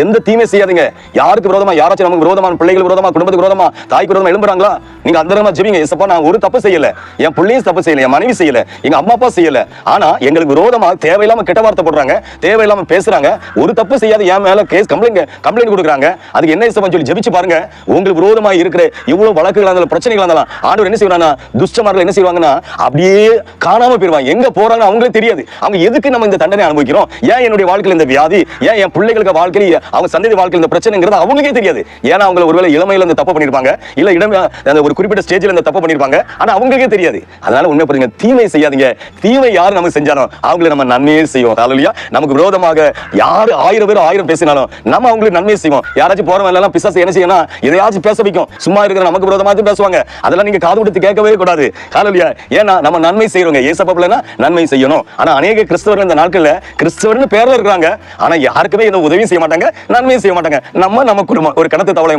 எந்த தீமை செய்யாதீங்க. யாருக்கு விரோதமா, யாராச்சும் நமக்கு விரோதமா, பிள்ளைகள் விரோதமா, குடும்பத்துக்கு விரோதமா, தாய்க்கு விரோதமா எழும்புறாங்களா, நீங்க அந்த ஜெபிங்க. ஏசப்பா, நான் ஒரு தப்பு செய்யல, என் பிள்ளையும் தப்பு செய்யல, என் மனைவி செய்யல, எங்க அம்மா அப்பா செய்யல, ஆனா எங்களுக்கு விரோதமா தேவையில்லாம கெட்ட வார்த்தை போடுறாங்க, தேவையில்லாம பேசுறாங்க, ஒரு தப்பு செய்யாத என் மேல கேஸ் கம்ப்ளைண்ட் கொடுக்குறாங்க. அதுக்கு என்ன ஏசப்பா சொல்லி ஜெபிச்சு பாருங்க. உங்களுக்கு விரோதமா இருக்கிற இவ்வளவு வழக்குகள் இருந்தாலும், பிரச்சனைகள் இருந்தாலும், ஆண்டவர் என்ன செய்வானா, துஷ்டமார்கள் என்ன செய்வாங்கன்னா அப்படியே காணாம போயிருவாங்க. எங்க போறாங்க அவங்களே தெரியாது. அவங்க எதுக்கு நம்ம இந்த தண்டனை அனுபவிக்கிறோம், ஏன் என்னுடைய வாழ்க்கையில் இந்த வியாதி, ஏன் என் பிள்ளைகளுக்கு வாழ்க்கையில், அவங்க சந்ததி வாழ்க்கையில் இந்த பிரச்சனைங்கிறது அவங்களுக்கே தெரியாது. ஏன்னா அவங்க ஒருவேளை இளமையில இந்த தப்பு பண்ணிருப்பாங்க, இல்ல ஒரு குறிப்பிட்ட ஸ்டேஜ்ல இந்த தப்பு பண்ணிருப்பாங்க, ஆனா அவங்களுக்கே தெரியாது. அதனால உண்மை பாருங்க, தீமை செய்யாதீங்க. தீமை யாரு நமக்கு செஞ்சாலும் அவங்களை நம்ம நன்மையே செய்வோம். ஹல்லேலூயா. நமக்கு விரோதமாக யாரு 1000 பேர் 1000 பேசினாலும் நம்ம அவங்களுக்கு நன்மையை செய்வோம். யாராச்சும் போறவங்க எல்லாம் பிசாசு என்ன செய்யணும், எதையாச்சும் பேச வைக்கும். சும்மா இருக்கிற நமக்கு விரோதமாக பேசுவாங்க, அதெல்லாம் நீங்க காது கொடுத்து கேட்கவே கூடாது. ஹல்லேலூயா. ஏன்னா நம்ம நன்மை செய்யறோங்க. ஏசப்பா பிள்ளைனா நன்மை செய்யணும். ஆனா அநேக கிறிஸ்தவர்கள் இந்த நாட்கள்ல கிறிஸ்தவர்னு பேர்ல இருக்காங்க, ஆனா யாருக்குமே எந்த உதவியும் செய்ய மாட்டாங்க, நன்மையும் செய்ய மாட்டாங்க. நம்ம குடும்பம் ஒரு கிணத்து தவளை